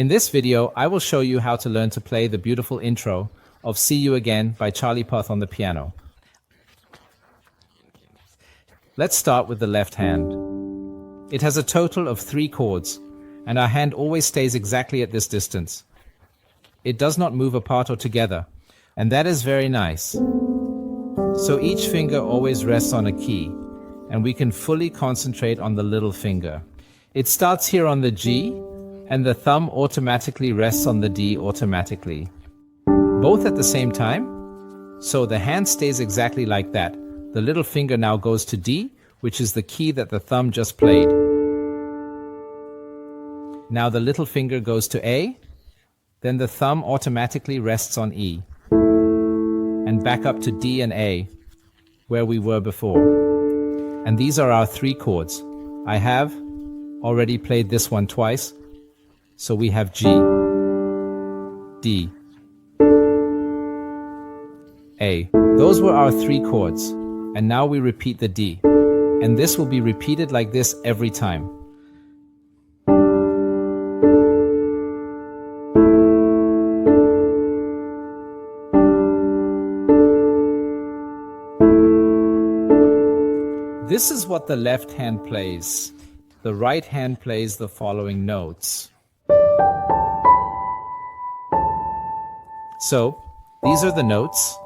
In this video, I will show you how to learn to play the beautiful intro of See You Again by Charlie Puth on the piano. Let's start with the left hand. It has a total of 3 chords, and our hand always stays exactly at this distance. It does not move apart or together, and that is very nice. So each finger always rests on a key, and we can fully concentrate on the little finger. It starts here on the G, and the thumb automatically rests on the D automatically. Both at the same time, so the hand stays exactly like that. The little finger now goes to D, which is the key that the thumb just played. Now the little finger goes to A, then the thumb automatically rests on E, and back up to D and A, where we were before. And these are our 3 chords. I have already played this one twice, so we have G, D, A. Those were our 3 chords, and now we repeat the D, and this will be repeated like this every time. This is what the left hand plays. The right hand plays the following notes. So, these are the notes.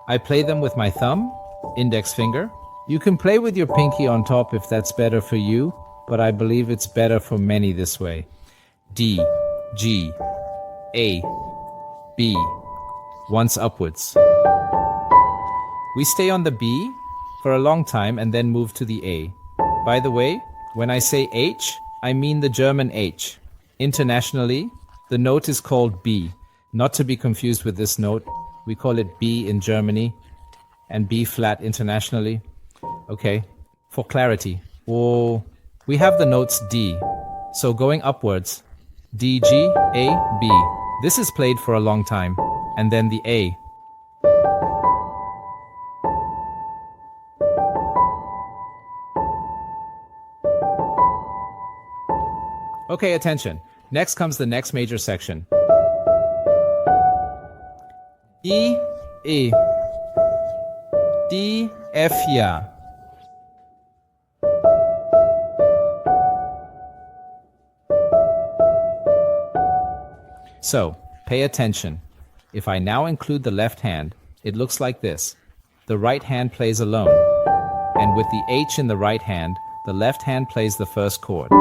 I play them with my thumb, index finger. You can play with your pinky on top if that's better for you, but I believe it's better for many this way. D, G, A, B, once upwards. We stay on the B for a long time and then move to the A. By the way, when I say H, I mean the German H. Internationally, the note is called B. Not to be confused with this note. We call it B in Germany and B flat internationally. Okay, for clarity. Oh, we have the notes D. So going upwards, D, G, A, B. This is played for a long time. And then the A. Okay, attention. Next comes the next major section. E, E, D, F, ja. So, pay attention. If I now include the left hand, it looks like this. The right hand plays alone, and with the H in the right hand, the left hand plays the first chord.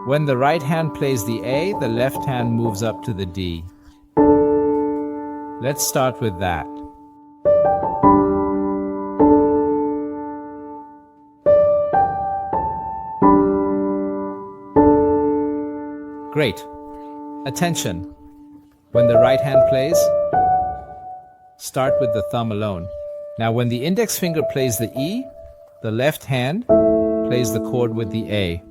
When the right hand plays the A, the left hand moves up to the D. Let's start with that. Great. Attention. When the right hand plays, start with the thumb alone. Now when the index finger plays the E, the left hand plays the chord with the A.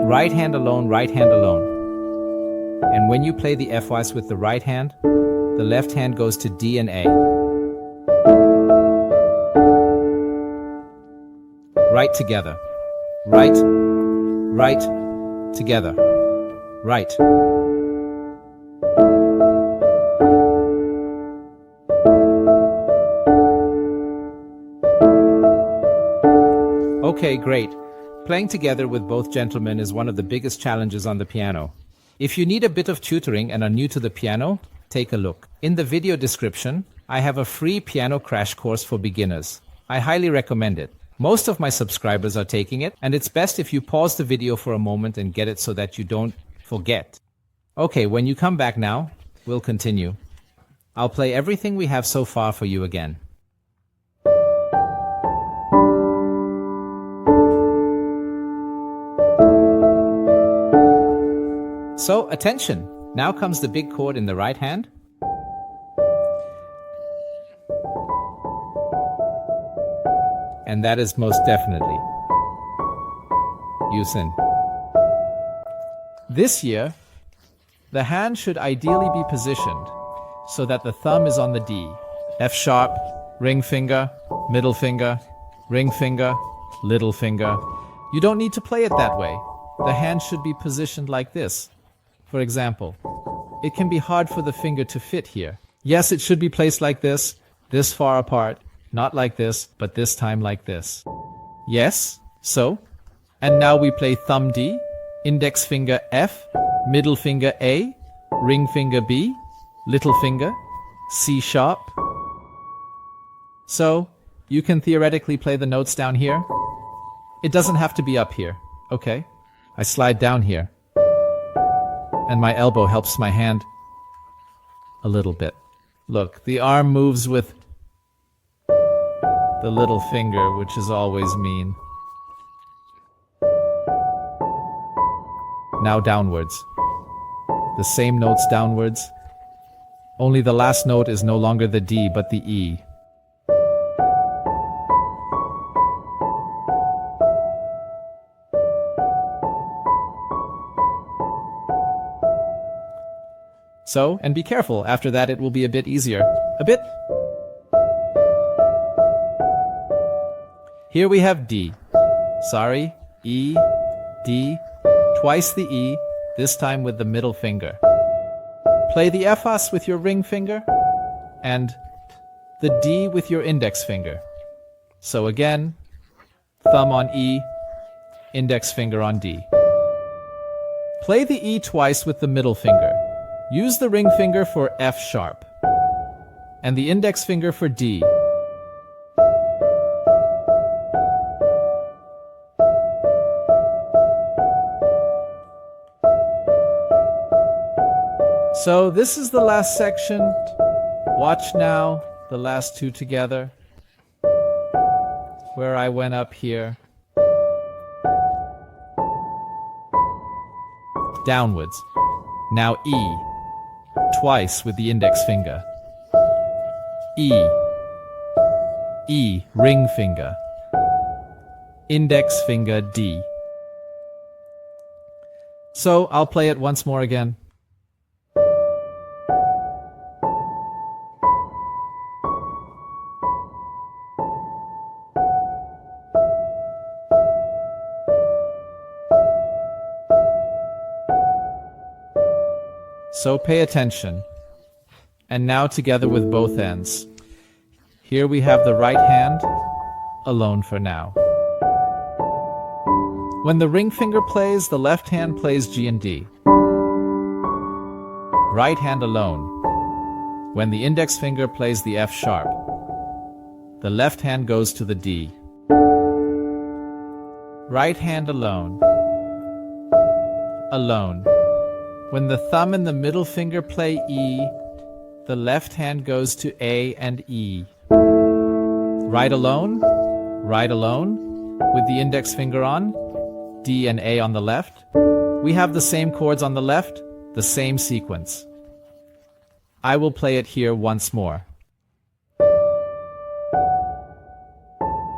Right hand alone, right hand alone. And when you play the F-wise with the right hand, the left hand goes to D and A. Right together. Right, right, together. Right. Okay, great. Playing together with both gentlemen is one of the biggest challenges on the piano. If you need a bit of tutoring and are new to the piano, take a look. In the video description, I have a free piano crash course for beginners. I highly recommend it. Most of my subscribers are taking it, and it's best if you pause the video for a moment and get it so that you don't forget. Okay, when you come back now, we'll continue. I'll play everything we have so far for you again. So, attention! Now comes the big chord in the right hand. And that is most definitely Yusin. This year, the hand should ideally be positioned so that the thumb is on the D. F sharp, ring finger, middle finger, ring finger, little finger. You don't need to play it that way. the hand should be positioned like this. For example, it can be hard for the finger to fit here. Yes, it should be placed like this far apart, not like this, but this time like this. Yes, so. And now we play thumb D, index finger F, middle finger A, ring finger B, little finger, C sharp. So, you can theoretically play the notes down here. It doesn't have to be up here, okay? I slide down here, and my elbow helps my hand a little bit. Look, the arm moves with the little finger, which is always mean. Now downwards. The same notes downwards, only the last note is no longer the D, but the E. So, and be careful, after that it will be a bit easier. A bit. Here we have D. Sorry, E, D, twice the E, this time with the middle finger. Play the F-us with your ring finger, and the D with your index finger. So again, thumb on E, index finger on D. Play the E twice with the middle finger. Use the ring finger for F sharp, and the index finger for D. So this is the last section. Watch now the last two together, where I went up here, downwards. Now E, twice with the index finger. E, E, ring finger. Index finger D. So I'll play it once more again. So pay attention. And now together with both ends. Here we have the right hand, alone for now. When the ring finger plays, the left hand plays G and D. Right hand alone. When the index finger plays the F sharp, the left hand goes to the D. Right hand alone. Alone. When the thumb and the middle finger play E, the left hand goes to A and E. Right alone, with the index finger on, D and A on the left. We have the same chords on the left, the same sequence. I will play it here once more.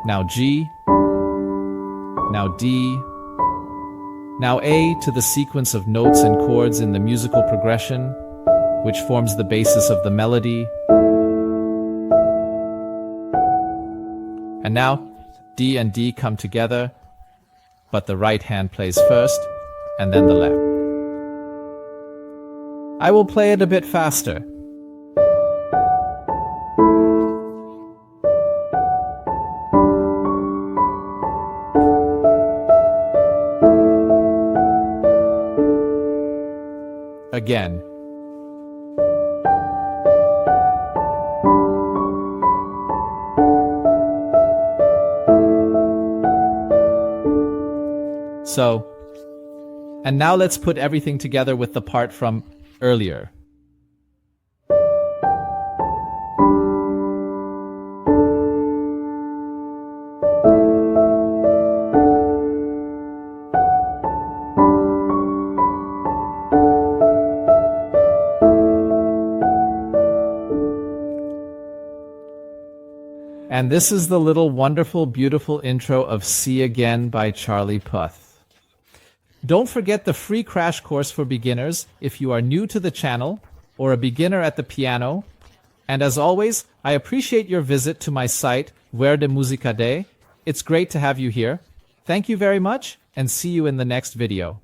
Now G, now D, now A to the sequence of notes and chords in the musical progression, which forms the basis of the melody. And now, D and D come together, but the right hand plays first, and then the left. I will play it a bit faster. Again. So, and now let's put everything together with the part from earlier. And this is the little wonderful, beautiful intro of See Again by Charlie Puth. Don't forget the free crash course for beginners if you are new to the channel or a beginner at the piano. And as always, I appreciate your visit to my site, Verde Musica Day. It's great to have you here. Thank you very much, and see you in the next video.